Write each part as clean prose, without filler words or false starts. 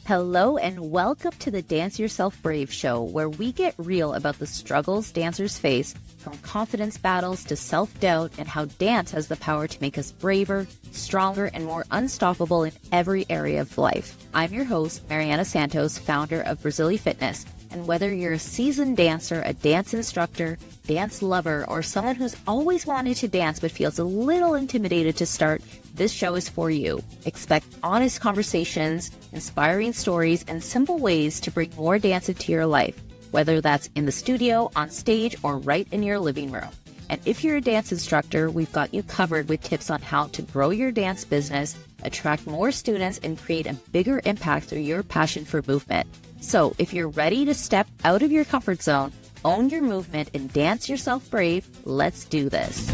Hello and welcome to the Dance Yourself Brave show, where we get real about the struggles dancers face, from confidence battles to self-doubt, and how dance has the power to make us braver, stronger, and more unstoppable in every area of life. I'm your host, Mariana Santos, founder of Brazili Fitness. And whether you're a seasoned dancer, a dance instructor, dance lover, or someone who's always wanted to dance but feels a little intimidated to start, this show is for you. Expect honest conversations, inspiring stories, and simple ways to bring more dance into your life, whether that's in the studio, on stage, or right in your living room. And if you're a dance instructor, we've got you covered with tips on how to grow your dance business, attract more students, and create a bigger impact through your passion for movement. So if you're ready to step out of your comfort zone, own your movement, and dance yourself brave, let's do this.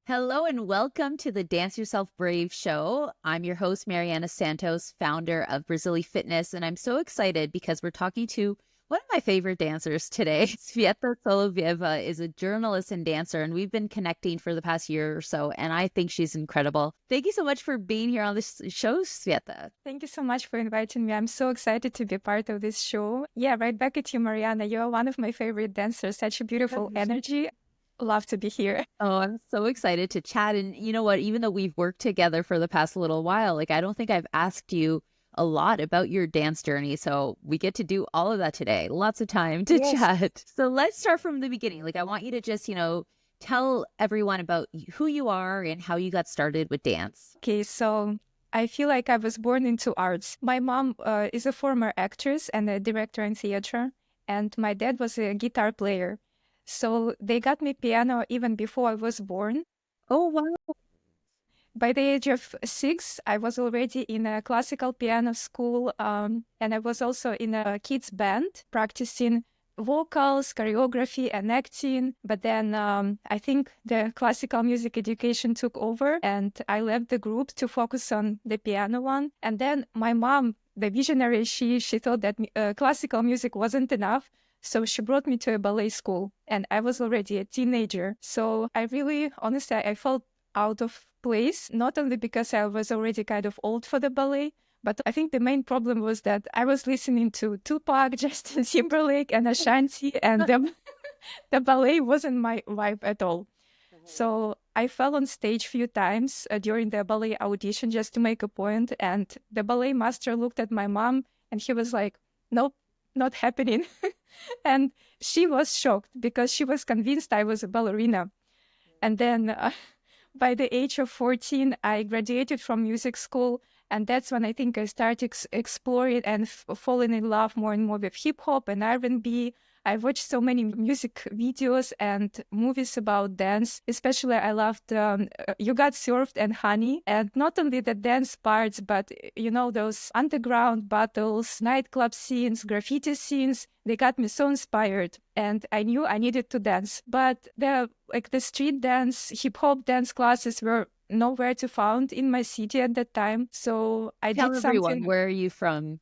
Hello and welcome to the Dance Yourself Brave show. I'm your host, Mariana Santos, founder of Brazili Fitness, and I'm so excited because we're talking to one of my favorite dancers today. Sveta Soloveva is a journalist and dancer, and we've been connecting for the past year or so, and I think she's incredible. Thank you so much for being here on this show, Sveta. Thank you so much for inviting me. I'm so excited to be part of this show. Yeah, right back at you, Mariana. You're one of my favorite dancers. Such a beautiful energy. Love to be here. Oh, I'm so excited to chat. And you know what? Even though we've worked together for the past little while, I don't think I've asked you a lot about your dance journey. So we get to do all of that today. Lots of time to chat. So let's start from the beginning. I want you to just, tell everyone about who you are and how you got started with dance. Okay, so I feel like I was born into arts. My mom is a former actress and a director in theater, and my dad was a guitar player. So they got me piano even before I was born. Oh, wow. By the age of 6, I was already in a classical piano school, and I was also in a kids band practicing vocals, choreography, and acting. But then I think the classical music education took over, and I left the group to focus on the piano one. And then my mom, the visionary, she thought that classical music wasn't enough. So she brought me to a ballet school, and I was already a teenager. So I really, honestly, I felt out of place, not only because I was already kind of old for the ballet, but I think the main problem was that I was listening to Tupac, Justin Timberlake, and Ashanti, and the ballet wasn't my vibe at all. So I fell on stage a few times during the ballet audition just to make a point, and the ballet master looked at my mom, and he was like, "Nope, not happening." And she was shocked because she was convinced I was a ballerina. And then by the age of 14, I graduated from music school, and that's when I think I started exploring and falling in love more and more with hip-hop and R&B. I watched so many music videos and movies about dance. Especially, I loved You Got Served and Honey. And not only the dance parts, but, those underground battles, nightclub scenes, graffiti scenes, they got me so inspired. And I knew I needed to dance. But the street dance, hip-hop dance classes were nowhere to found in my city at that time. So I Tell did everyone, something. where are you from?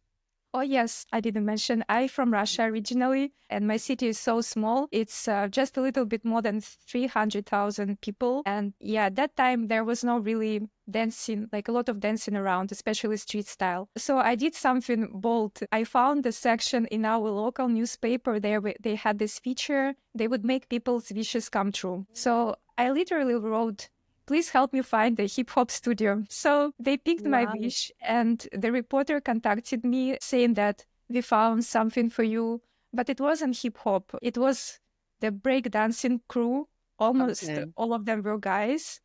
Oh, yes, I didn't mention. I'm from Russia originally, and my city is so small. It's just a little bit more than 300,000 people. And yeah, at that time, there was no really dancing, a lot of dancing around, especially street style. So I did something bold. I found a section in our local newspaper there where they had this feature. They would make people's wishes come true. So I literally wrote, "Please help me find a hip-hop studio." So they picked my wish, and the reporter contacted me saying that we found something for you. But it wasn't hip-hop. It was the breakdancing crew. Almost all of them were guys.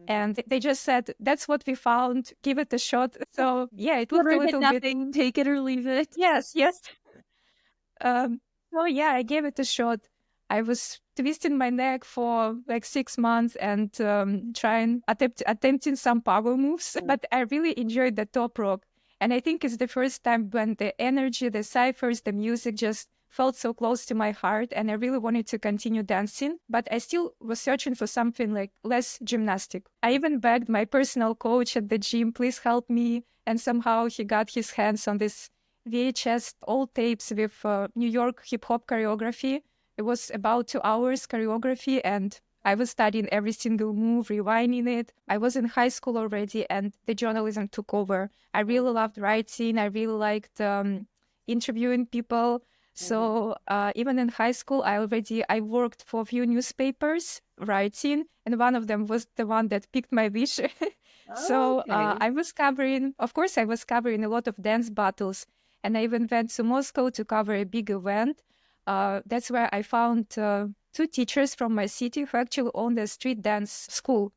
And they just said, "That's what we found. Give it a shot." So yeah, it looked a little bit... Take it or leave it. Yes. So yeah, I gave it a shot. I was twisting my neck for 6 months and attempting some power moves, but I really enjoyed the top rock. And I think it's the first time when the energy, the ciphers, the music just felt so close to my heart, and I really wanted to continue dancing, but I still was searching for something less gymnastic. I even begged my personal coach at the gym, "Please help me." And somehow he got his hands on this VHS old tapes with New York hip hop choreography. It was about 2 hours choreography, and I was studying every single move, rewinding it. I was in high school already, and the journalism took over. I really loved writing. I really liked interviewing people. So even in high school, I worked for a few newspapers writing, and one of them was the one that picked my wish. So Okay. of course, I was covering a lot of dance battles, and I even went to Moscow to cover a big event. That's where I found two teachers from my city who actually owned a street dance school.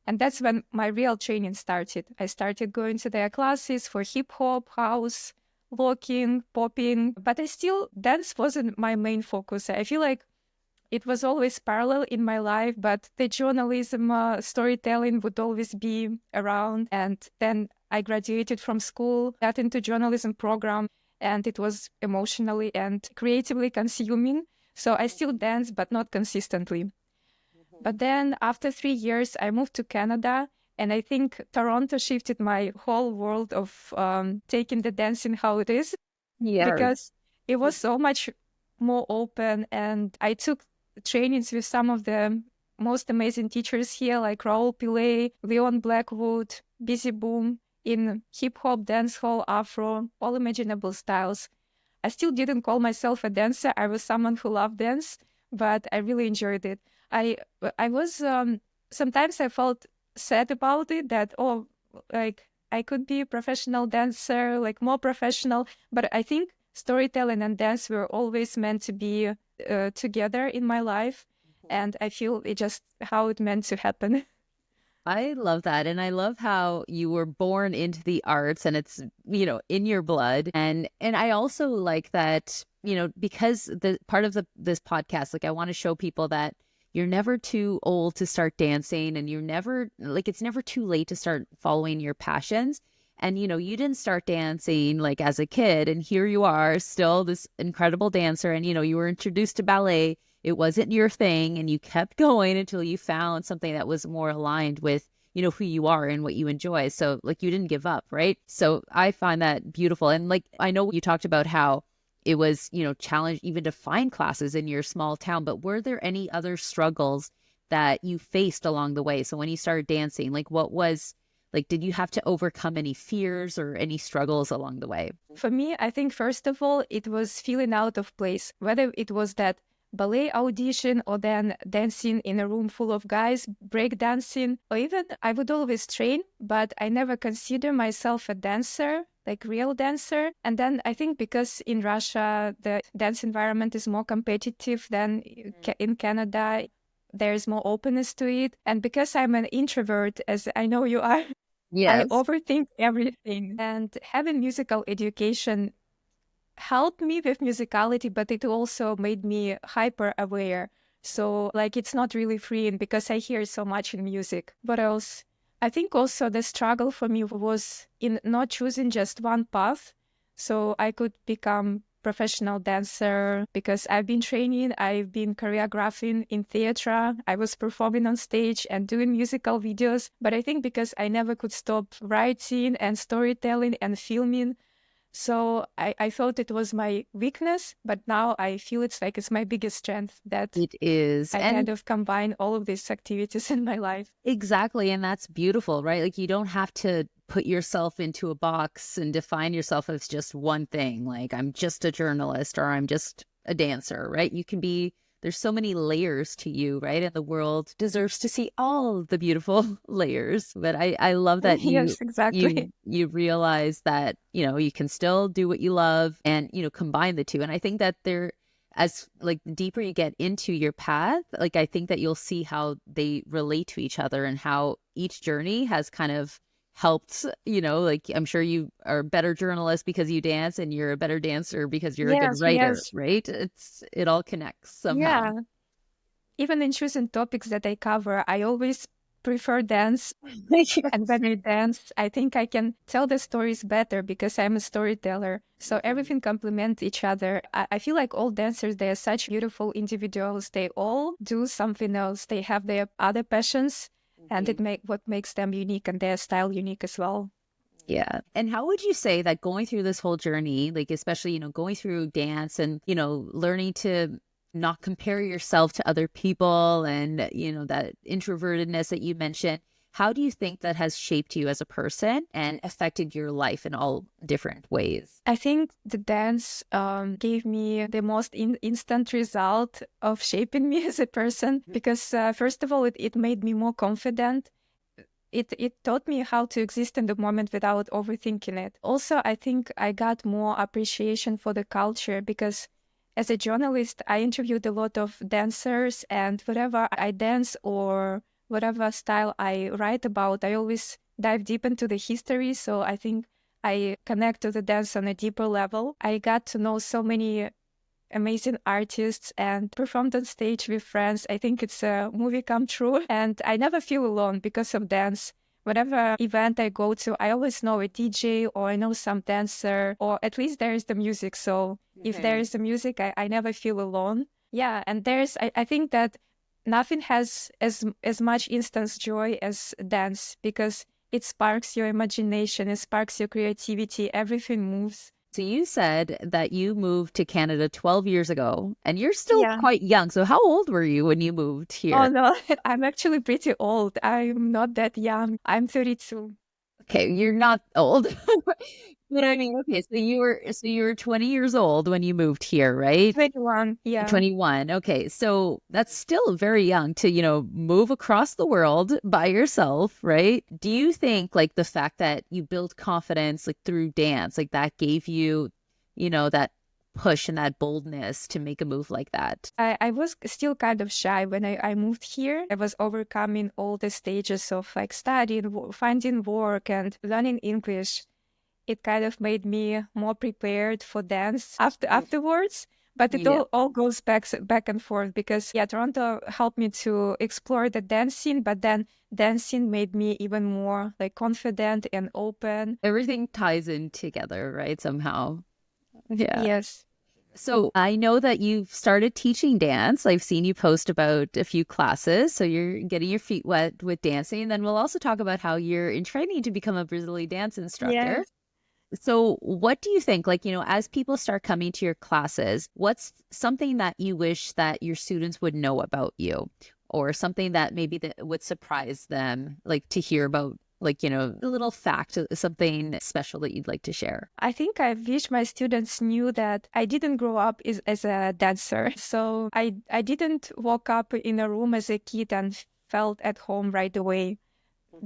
And that's when my real training started. I started going to their classes for hip hop, house, locking, popping, but dance wasn't my main focus. I feel like it was always parallel in my life, but the journalism, storytelling would always be around. And then I graduated from school, got into journalism program, and it was emotionally and creatively consuming. So I still dance, but not consistently. But then after 3 years, I moved to Canada. And I think Toronto shifted my whole world of taking the dancing how it is, Yeah. because it was so much more open. And I took trainings with some of the most amazing teachers here, like Raoul Pillay, Leon Blackwood, Busy Boom, in hip hop, dancehall, afro, all imaginable styles. I still didn't call myself a dancer. I was someone who loved dance, but I really enjoyed it. I I was sometimes I felt sad about it, that like I could be a professional dancer, like more professional. But I think storytelling and dance were always meant to be together in my life, and I feel it just how it meant to happen. I love that. And I love how you were born into the arts and it's, in your blood. And I also like that, because the part of this podcast, like I want to show people that you're never too old to start dancing and you're never like it's never too late to start following your passions. And you didn't start dancing like as a kid and here you are still this incredible dancer and you were introduced to ballet, it wasn't your thing and you kept going until you found something that was more aligned with who you are and what you enjoy. So like you didn't give up, right? So I find that beautiful. And like I know you talked about how it was challenge even to find classes in your small town, but were there any other struggles that you faced along the way? So when you started dancing, like what was like, did you have to overcome any fears or any struggles along the way? For me, I think first of all, it was feeling out of place, whether it was that ballet audition or then dancing in a room full of guys, break dancing, or even I would always train, but I never consider myself a dancer, like real dancer. And then I think because in Russia, the dance environment is more competitive than in Canada, there's more openness to it. And because I'm an introvert, as I know you are, I Yes. overthink everything. And having musical education helped me with musicality, but it also made me hyper aware. So, like, it's not really freeing because I hear so much in music. What else? I think also the struggle for me was in not choosing just one path. So I could become professional dancer because I've been training, I've been choreographing in theater, I was performing on stage and doing musical videos. But I think because I never could stop writing and storytelling and filming, so I thought it was my weakness, but now I feel it's my biggest strength that It is. I kind And of combine all of these activities in my life. exactly. And that's beautiful, right? Like you don't have to put yourself into a box and define yourself as just one thing. Like I'm just a journalist or I'm just a dancer, right? You can be, there's so many layers to you, right? And the world deserves to see all the beautiful layers. But I love that you Yes, exactly. you realize that, you can still do what you love and, combine the two. And I think that there as like the deeper you get into your path, like I think that you'll see how they relate to each other and how each journey has kind of helped, like I'm sure you are a better journalist because you dance and you're a better dancer because you're a good Yes, writer, yes. right? It all connects somehow. Yeah. Even in choosing topics that I cover, I always prefer dance. And when I dance, I think I can tell the stories better because I'm a storyteller. So Mhm. everything complements each other. I feel like all dancers, they are such beautiful individuals. They all do something else. They have their other passions, and Mhm. what makes them unique and their style unique as well. Yeah. And how would you say that going through this whole journey, like especially, going through dance and, learning to not compare yourself to other people and, that introvertedness that you mentioned. How do you think that has shaped you as a person and affected your life in all different ways? I think the dance gave me the most instant result of shaping me as a person because, first of all, it made me more confident. It taught me how to exist in the moment without overthinking it. Also, I think I got more appreciation for the culture because as a journalist, I interviewed a lot of dancers, and whatever I dance or whatever style I write about, I always dive deep into the history. So I think I connect to the dance on a deeper level. I got to know so many amazing artists and performed on stage with friends. I think it's a movie come true. And I never feel alone because of dance. Whatever event I go to, I always know a DJ or I know some dancer, or at least there is the music. So if there is the music, I never feel alone. Yeah, and I think that nothing has as much instant joy as dance because it sparks your imagination, it sparks your creativity, everything moves. So you said that you moved to Canada 12 years ago and you're still Yeah. quite young. So how old were you when you moved Oh here? no, I'm actually pretty old. I'm not that young. I'm 32. Okay, you're not old. But I mean, okay, so you were 20 years old when you moved here, right? 21. Yeah. 21. Okay. So that's still very young to, move across the world by yourself, right? Do you think like the fact that you built confidence like through dance, like that gave you, that push and that boldness to make a move like that? I was still kind of shy when I moved here. I was overcoming all the stages of like studying, finding work and learning English. It kind of made me more prepared for dance afterwards. But it Yeah. all goes back and forth because yeah, Toronto helped me to explore the dancing, but then dancing made me even more like confident and open. Everything ties in together, right? Somehow. Yeah. Yes. So I know that you've started teaching dance. I've seen you post about a few classes. So you're getting your feet wet with dancing. And then we'll also talk about how you're in training to become a Brazilian dance instructor. Yes. So what do you think, like, as people start coming to your classes, what's something that you wish that your students would know about you, or something that maybe that would surprise them, like to hear about, like, a little fact, something special that you'd like to share? I think I wish my students knew that I didn't grow up as a dancer. So I didn't walk up in a room as a kid and felt at home right away.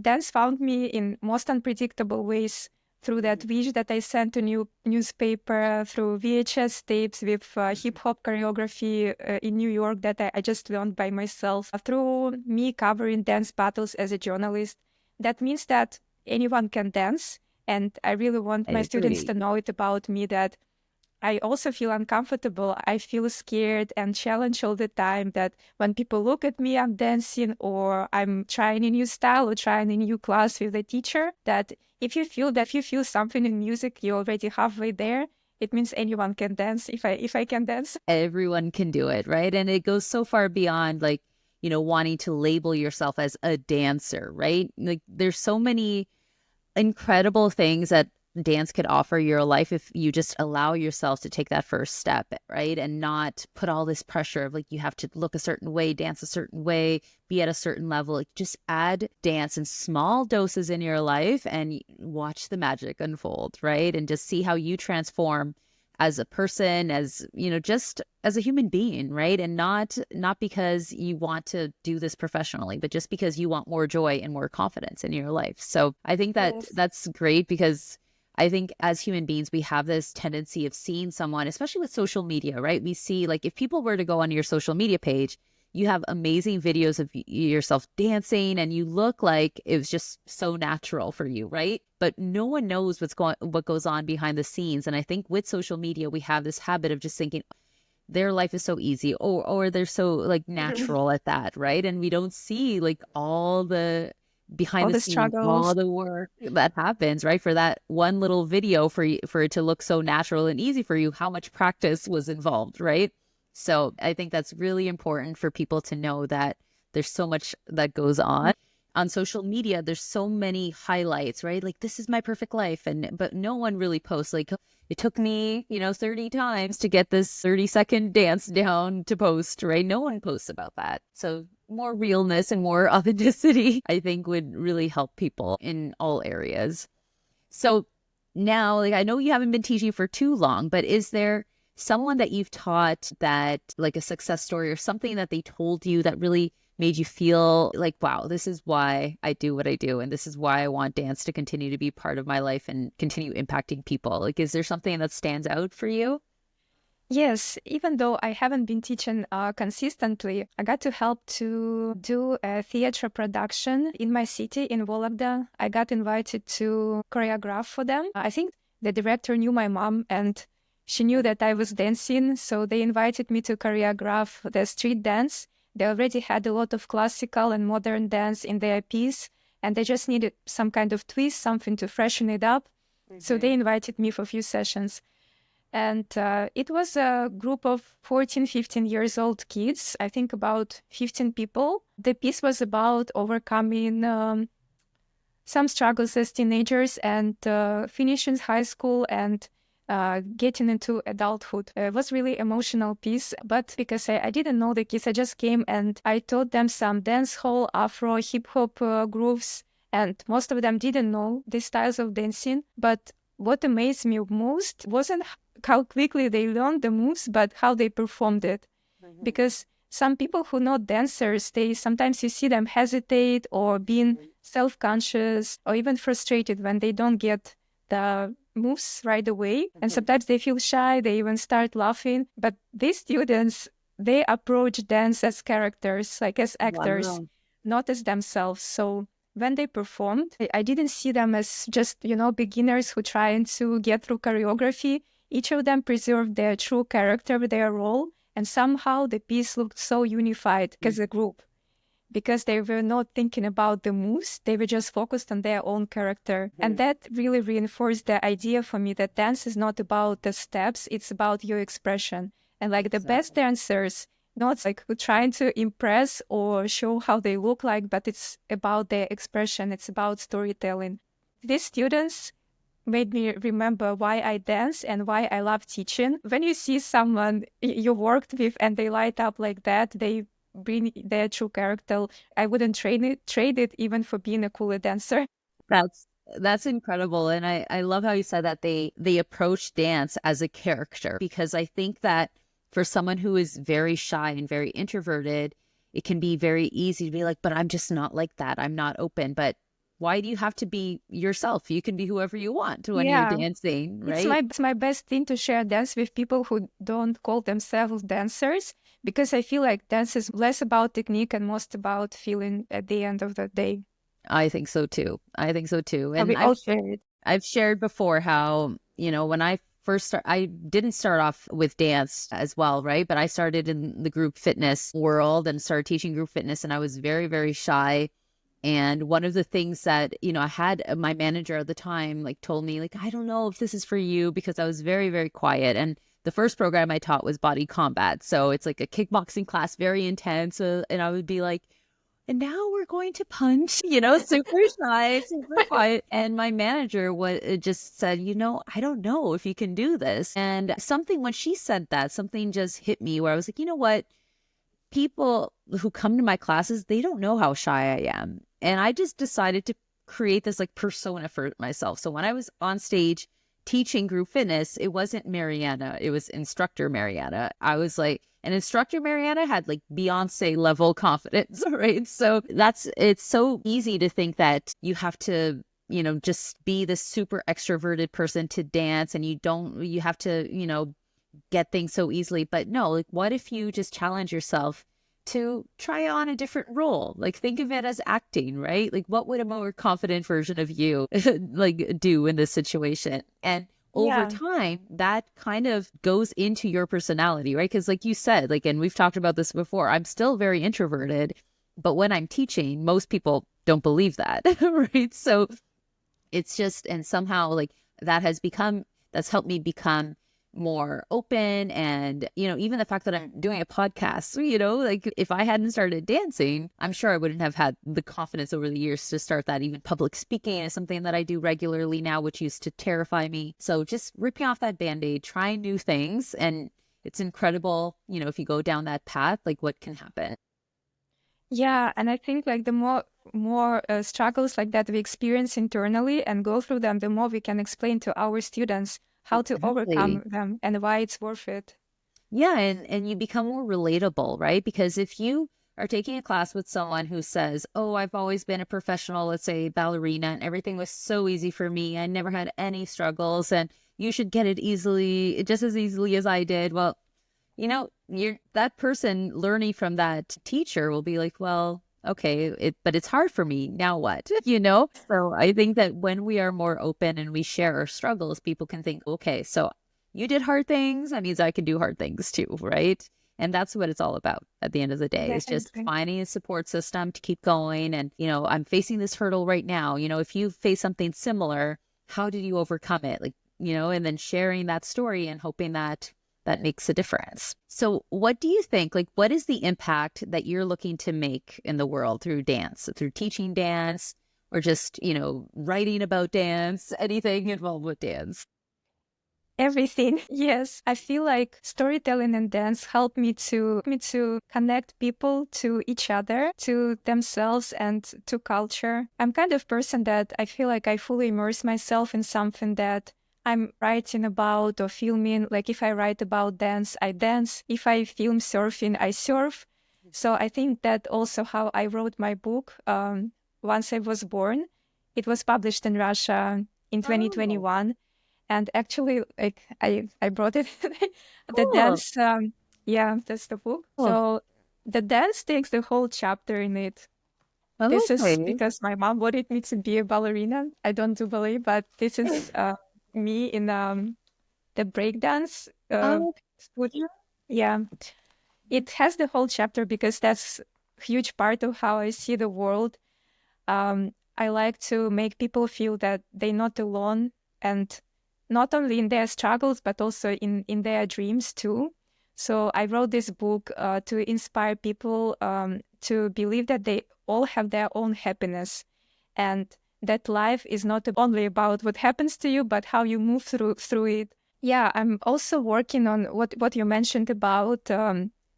Dance found me in most unpredictable ways through that wish that I sent a new newspaper, through VHS tapes with hip hop choreography in New York that I just learned by myself, through me covering dance battles as a journalist. That means that anyone can dance. And I really want I my students agree. to know it about me that I also feel uncomfortable. I feel scared and challenged all the time that when people look at me, I'm dancing or I'm trying a new style or trying a new class with a teacher, that if you feel something in music, you're already halfway there. It means anyone can dance if I can dance. Everyone can do it, right? And it goes so far beyond like, wanting to label yourself as a dancer, right? Like there's so many incredible things that dance could offer your life if you just allow yourself to take that first step, right? And not put all this pressure of like you have to look a certain way, dance a certain way, be at a certain level. Like just add dance in small doses in your life and watch the magic unfold, right? And just see how you transform as a person, as just as a human being, right? And not because you want to do this professionally, but just because you want more joy and more confidence in your life. So I think that Yes. that's great, because I think as human beings we have this tendency of seeing someone, especially with social media, right? We see, like, if people were to go on your social media page, you have amazing videos of yourself dancing and you look like it was just so natural for you, right? But no one knows what goes on behind the scenes. And I think with social media we have this habit of just thinking their life is so easy, or they're so like natural at that, right? And we don't see like all the behind All the the scenes, all struggles. the work that happens, right? For that one little video, for it to look so natural and easy for you, how much practice was involved, right? So I think that's really important for people to know that there's so much that goes on. on social media, there's so many highlights, right? Like, this is my perfect life. But no one really posts, like, it took me, 30 times to get this 30-second dance down to post, right? No one posts about that. So more realness and more authenticity, I think, would really help people in all areas. So now, like, I know you haven't been teaching for too long, but is there someone that you've taught that, like, a success story or something that they told you that really made you feel like, wow, this is why I do what I do, and this is why I want dance to continue to be part of my life and continue impacting people? Like, is there something that stands out for you? Yes, even though I haven't been teaching consistently, I got to help to do a theater production in my city, in Vologda. I got invited to choreograph for them. I think the director knew my mom and she knew that I was dancing, so they invited me to choreograph the street dance. They already had a lot of classical and modern dance in their piece, and they just needed some kind of twist, something to freshen it up. So they invited me for a few sessions. And it was a group of 14, 15 years old kids, I think about 15 people. The piece was about overcoming some struggles as teenagers and finishing high school and getting into adulthood. It was really emotional piece, but because I didn't know the kids, I just came and I taught them some dance hall, Afro, hip hop grooves, and most of them didn't know these styles of dancing. But what amazed me most wasn't how quickly they learned the moves, but how they performed it. Because some people who not dancers, they sometimes you see them hesitate or being self-conscious or even frustrated when they don't get the moves right away. And sometimes they feel shy, they even start laughing. But these students, they approach dance as characters, like as actors, Wow. not as themselves. So when they performed, I didn't see them as just, beginners who trying to get through choreography. Each of them preserved their true character, their role, and somehow the piece looked so unified as a group because they were not thinking about the moves. They were just focused on their own character. And that really reinforced the idea for me that dance is not about the steps, it's about your expression. And like the best dancers, not like who trying to impress or show how they look like, but it's about their expression. It's about storytelling. These students made me remember why I dance and why I love teaching. When you see someone you worked with and they light up like that, they bring their true character. I wouldn't trade it even for being a cooler dancer. That's incredible. And I love how you said that they approach dance as a character, because I think that for someone who is very shy and very introverted, it can be very easy to be like, but I'm just not like that. I'm not open. But why do you have to be yourself? You can be whoever you want when you're Yeah, dancing, it's right? my best thing to share dance with people who don't call themselves dancers because I feel like dance is less about technique and most about feeling at the end of the day. I think so too. I think so too. And And we all share it. I've shared before how, when I first I didn't start off with dance as well, right? But I started in the group fitness world and started teaching group fitness, and I was very, very shy. And one of the things that, I had my manager at the time, like, told me, like, I don't know if this is for you, because I was very, very quiet. And the first program I taught was body combat. So it's like a kickboxing class, very intense. And I would be like, and now we're going to punch, super shy, super quiet. And my manager just said, I don't know if you can do this. And when she said that, something just hit me where I was like, you know what? People who come to my classes, they don't know how shy I am. And I just decided to create this like persona for myself. So when I was on stage teaching group fitness, it wasn't Mariana, it was instructor Mariana. I was like, and instructor Mariana had like Beyonce level confidence, right? So it's so easy to think that you have to, just be this super extroverted person to dance, and you have to, get things so easily. But no, like, what if you just challenge yourself to try on a different role? Like, think of it as acting, right? Like, what would a more confident version of you like do in this situation? And over Yeah. time, that kind of goes into your personality, right? Because like you said, like, and we've talked about this before, I'm still very introverted, but when I'm teaching, most people don't believe that, right? So it's just, and somehow like that's helped me become more open. And, even the fact that I'm doing a podcast, like if I hadn't started dancing, I'm sure I wouldn't have had the confidence over the years to start that. Even public speaking is something that I do regularly now, which used to terrify me. So just ripping off that Band-Aid, trying new things. And it's incredible, if you go down that path, like what can happen. Yeah, and I think like the more struggles like that we experience internally and go through them, the more we can explain to our students how to overcome Exactly. them and why it's worth it. Yeah, and you become more relatable, right? Because if you are taking a class with someone who says, "Oh, I've always been a professional, let's say ballerina, and everything was so easy for me. I never had any struggles, and you should get it easily, just as easily as I did." Well, you're that person learning from that teacher will be like, "Well, okay, but it's hard for me. Now what?" So I think that when we are more open and we share our struggles, people can think, "Okay, so you did hard things. That means I can do hard things too," right? And that's what it's all about at the end of the day. It's just Definitely. finding a support system to keep going. And, I'm facing this hurdle right now. If you face something similar, how did you overcome it? Like, and then sharing that story and hoping that that makes a difference. So, what do you think? Like, what is the impact that you're looking to make in the world through dance, through teaching dance, or just, writing about dance, anything involved with dance? Everything. Yes. I feel like storytelling and dance help me to connect people to each other, to themselves and to culture. I'm kind of person that I feel like I fully immerse myself in something that I'm writing about or filming. Like if I write about dance, I dance. If I film surfing, I surf. So I think that also how I wrote my book, Once I Was Born. It was published in Russia in Oh, 2021. And actually, like I brought it, the cool. dance. Yeah, that's the book. Cool. So the dance takes the whole chapter in it. This is Okay. because my mom wanted me to be a ballerina. I don't do ballet, but this is me in the breakdance Oh, studio. Yeah, it has the whole chapter because that's a huge part of how I see the world. I like to make people feel that they're not alone, and not only in their struggles, but also in their dreams too. So I wrote this book to inspire people to believe that they all have their own happiness, and that life is not only about what happens to you, but how you move through it. Yeah, I'm also working on what you mentioned about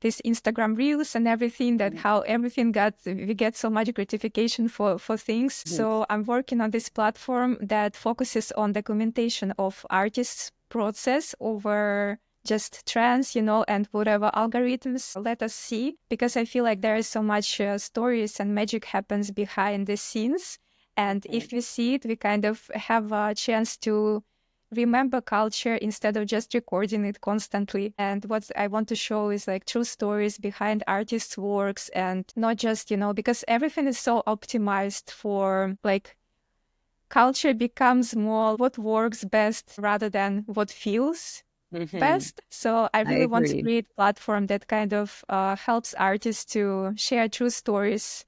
this Instagram reels and everything, that how everything we get so much gratification for things. yes. So I'm working on this platform that focuses on documentation of artists' process over just trends, and whatever algorithms let us see, because I feel like there is so much stories and magic happens behind the scenes. And if we see it, we kind of have a chance to remember culture instead of just recording it constantly. And what I want to show is like true stories behind artists' works, and not just, because everything is so optimized for like culture becomes more what works best rather than what feels Hmm. best. So I I really want to agree. create a platform that kind of helps artists to share true stories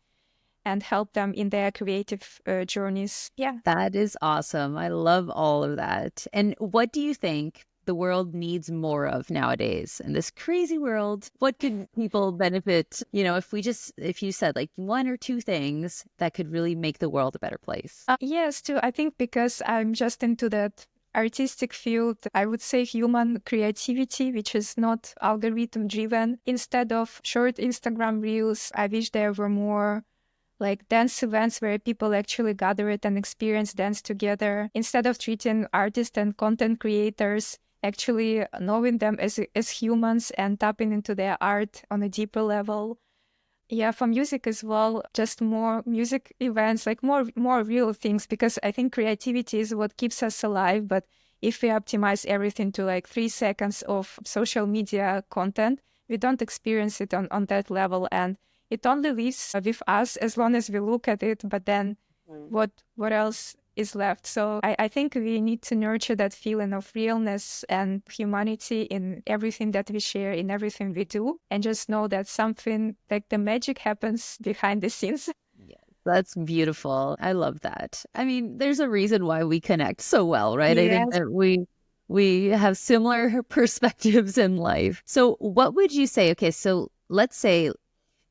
and help them in their creative journeys. Yeah. That is awesome. I love all of that. And what do you think the world needs more of nowadays in this crazy world? What could people benefit, if you said like one or two things that could really make the world a better place? Yes, too. I think because I'm just into that artistic field, I would say human creativity, which is not algorithm driven. Instead of short Instagram reels, I wish there were more like dance events where people actually gather it and experience dance together. Instead of treating artists and content creators, actually knowing them as humans and tapping into their art on a deeper level. Yeah, for music as well, just more music events, like more real things, because I think creativity is what keeps us alive. But if we optimize everything to like 3 seconds of social media content, we don't experience it on that level. And it only lives with us as long as we look at it, but then what else is left? So I think we need to nurture that feeling of realness and humanity in everything that we share, in everything we do, and just know that something like the magic happens behind the scenes. Yeah, that's beautiful. I love that. I mean, there's a reason why we connect so well, right? I think Yes. that we have similar perspectives in life. So what would you say? Okay, so let's say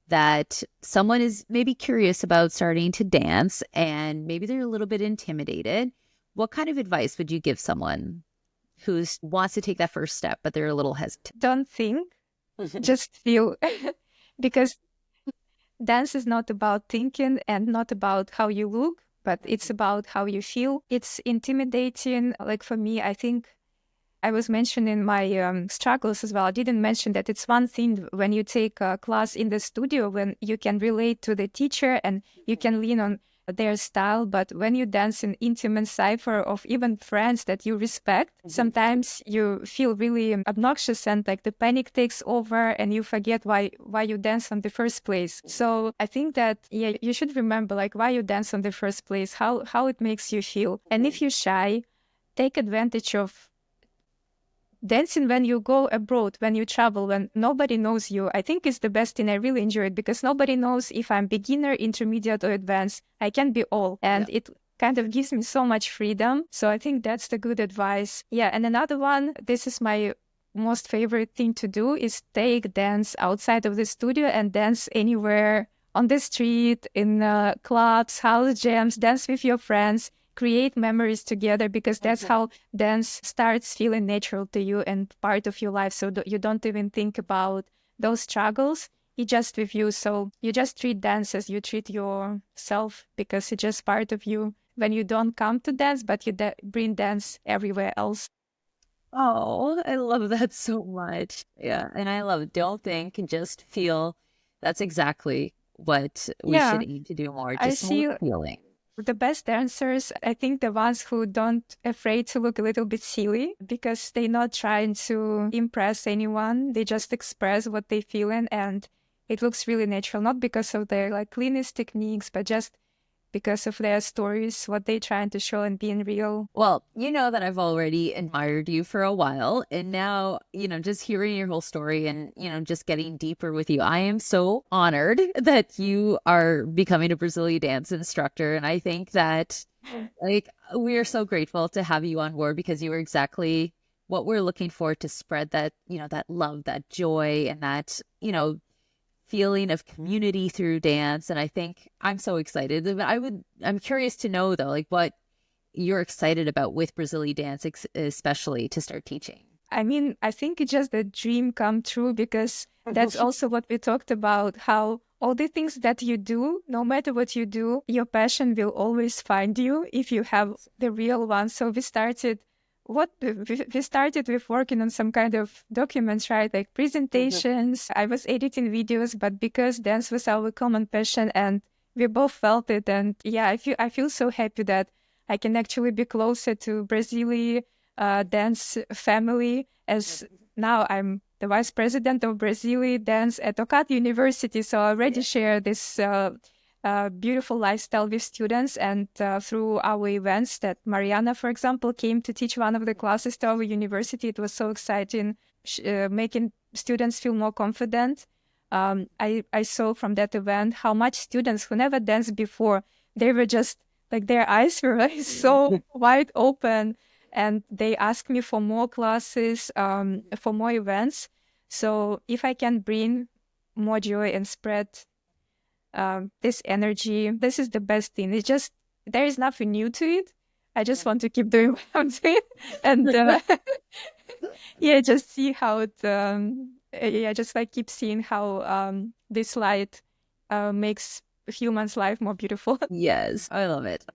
that someone is maybe curious about starting to dance and maybe they're a little bit intimidated. What kind of advice would you give someone who wants to take that first step, but they're a little hesitant? Don't think, just feel. Because dance is not about thinking and not about how you look, but it's about how you feel. It's intimidating. Like for me, I think I was mentioning my struggles as well. I didn't mention that it's one thing when you take a class in the studio, when you can relate to the teacher and you can lean on their style. But when you dance in intimate cipher of even friends that you respect, sometimes you feel really obnoxious and like the panic takes over and you forget why you dance in the first place. So I think that, yeah, you should remember like why you dance in the first place, how it makes you feel. And if you're shy, take advantage of dancing when you go abroad, when you travel, when nobody knows you. I think it's the best thing. I really enjoy it because nobody knows if I'm beginner, intermediate, or advanced. I can be all. And it kind of gives me so much freedom. So I think that's the good advice. Yeah. And another one, this is my most favorite thing to do, is take dance outside of the studio and dance anywhere on the street, in clubs, house jams, dance with your friends, create memories together, because that's how dance starts feeling natural to you and part of your life. So you don't even think about those struggles. It's just with you. So you just treat dance as you treat yourself, because it's just part of you when you don't come to dance, but you bring dance everywhere else. Oh, I love that so much. Yeah. And I love it. Don't think and just feel. That's exactly what we should Yeah, aim to do more, I just more see feeling. the best dancers, I think the ones who don't afraid to look a little bit silly, because they're not trying to impress anyone. They just express what they feeling and it looks really natural, not because of their like cleanest techniques, but just because of their stories, what they trying to show and being real. Well, you know that I've already admired you for a while. And now, just hearing your whole story and, just getting deeper with you, I am so honored that you are becoming a Brazilian dance instructor. And I think that, like, we are so grateful to have you on board because you are exactly what we're looking for to spread that, that love, that joy, and that, feeling of community through dance. And I think I'm so excited. I'm curious to know though, like what you're excited about with Brazilian dance, especially to start teaching? I mean, I think it's just a dream come true, because that's also what we talked about, how all the things that you do, no matter what you do, your passion will always find you if you have the real one. So we started with working on some kind of documents, right? Like presentations. I was editing videos, but because dance was our common passion and we both felt it. And yeah, I feel so happy that I can actually be closer to Brazilian dance family, as now I'm the vice president of Brazilian dance at Tokat University. So I already share this beautiful lifestyle with students, and through our events that Mariana, for example, came to teach one of the classes to our university. It was so exciting, making students feel more confident. I saw from that event how much students who never danced before, they were just like their eyes were like so wide open, and they asked me for more classes, for more events. So if I can bring more joy and spread this energy, this is the best thing. It's just, there is nothing new to it. I just want to keep doing what I'm doing, and yeah, just see how it. Yeah, just like keep seeing how this light makes humans' life more beautiful. Yes, I love it.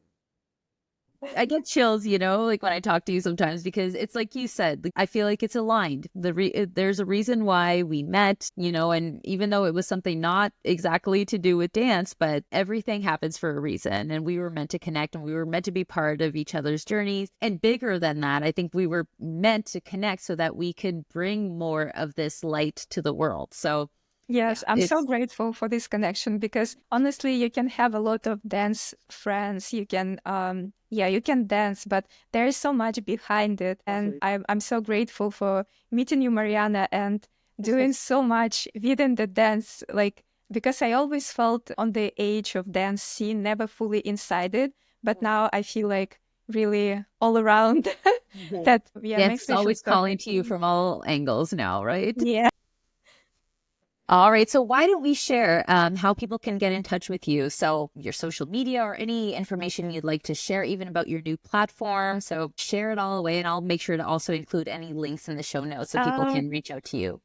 I get chills, like when I talk to you sometimes because it's like you said, like, I feel like it's aligned. There's a reason why we met, and even though it was something not exactly to do with dance, but everything happens for a reason. And we were meant to connect and we were meant to be part of each other's journeys. And bigger than that, I think we were meant to connect so that we could bring more of this light to the world. So Yes, yeah, I'm so it's grateful for this connection, because honestly, you can have a lot of dance friends. You can, yeah, you can dance, but there is so much behind it. And I'm so grateful for meeting you, Mariana, and doing so much within the dance, like, because I always felt on the edge of dance scene, never fully inside it. But now I feel like really all around that Dance makes is me feel always so calling to you happy. from all angles now, right? Yeah. All right. So why don't we share how people can get in touch with you? So your social media or any information you'd like to share, even about your new platform. So share it all away, and I'll make sure to also include any links in the show notes so people Uh, can reach out to you.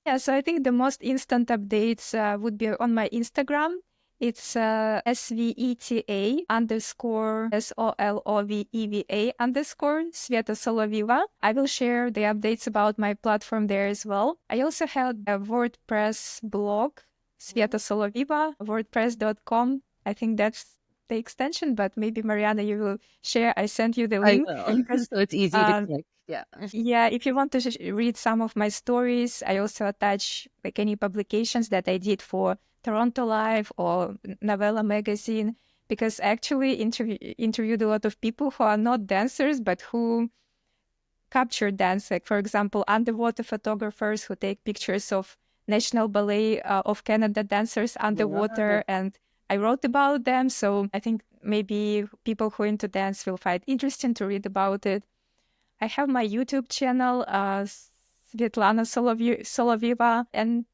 yeah, so I think the most instant updates would be on my Instagram. It's SVETA underscore SOLOVEVA underscore Sveta Soloveva. I will share the updates about my platform there as well. I also had a WordPress blog, Sveta Soloveva, WordPress.com. I think that's the extension, but maybe Mariana, you will share. I sent you the I link will. because So it's easy to um, click. Yeah. yeah, if you want to read some of my stories, I also attach like any publications that I did for Toronto Live or Novella magazine, because I actually interviewed a lot of people who are not dancers, but who capture dance. Like, for example, underwater photographers who take pictures of National Ballet of Canada dancers Yeah. underwater. And I wrote about them. So I think maybe people who are into dance will find interesting to read about it. I have my YouTube channel, Svetlana Soloveva, and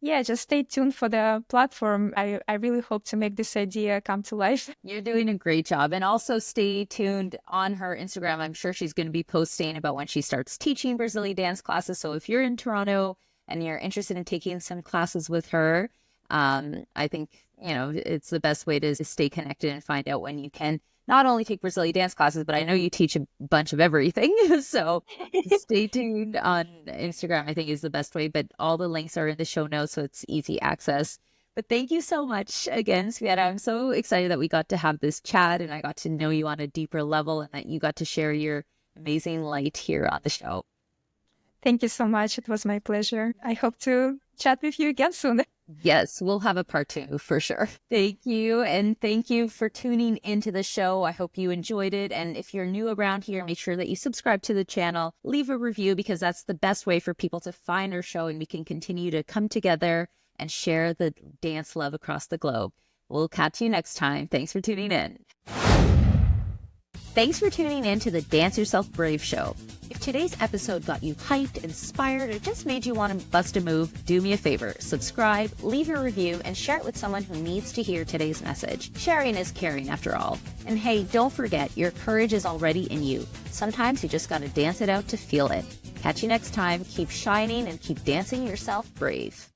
yeah, just stay tuned for the platform. I really hope to make this idea come to life. You're doing a great job. And also stay tuned on her Instagram. I'm sure she's going to be posting about when she starts teaching Brazilian dance classes. So if you're in Toronto and you're interested in taking some classes with her, I think, it's the best way to stay connected and find out when you can not only take Brazilian dance classes, but I know you teach a bunch of everything. So stay tuned on Instagram, I think is the best way. But all the links are in the show notes, so it's easy access. But thank you so much again, Sveta. I'm so excited that we got to have this chat and I got to know you on a deeper level and that you got to share your amazing light here on the show. Thank you so much. It was my pleasure. I hope to chat with you again soon. Yes, we'll have a part 2 for sure. Thank you. And thank you for tuning into the show. I hope you enjoyed it. And if you're new around here, make sure that you subscribe to the channel, leave a review, because that's the best way for people to find our show and we can continue to come together and share the dance love across the globe. We'll catch you next time. Thanks for tuning in. Thanks for tuning in to the Dance Yourself Brave show. If today's episode got you hyped, inspired, or just made you want to bust a move, do me a favor, subscribe, leave a review, and share it with someone who needs to hear today's message. Sharing is caring after all. And hey, don't forget, your courage is already in you. Sometimes you just gotta dance it out to feel it. Catch you next time. Keep shining and keep dancing yourself brave.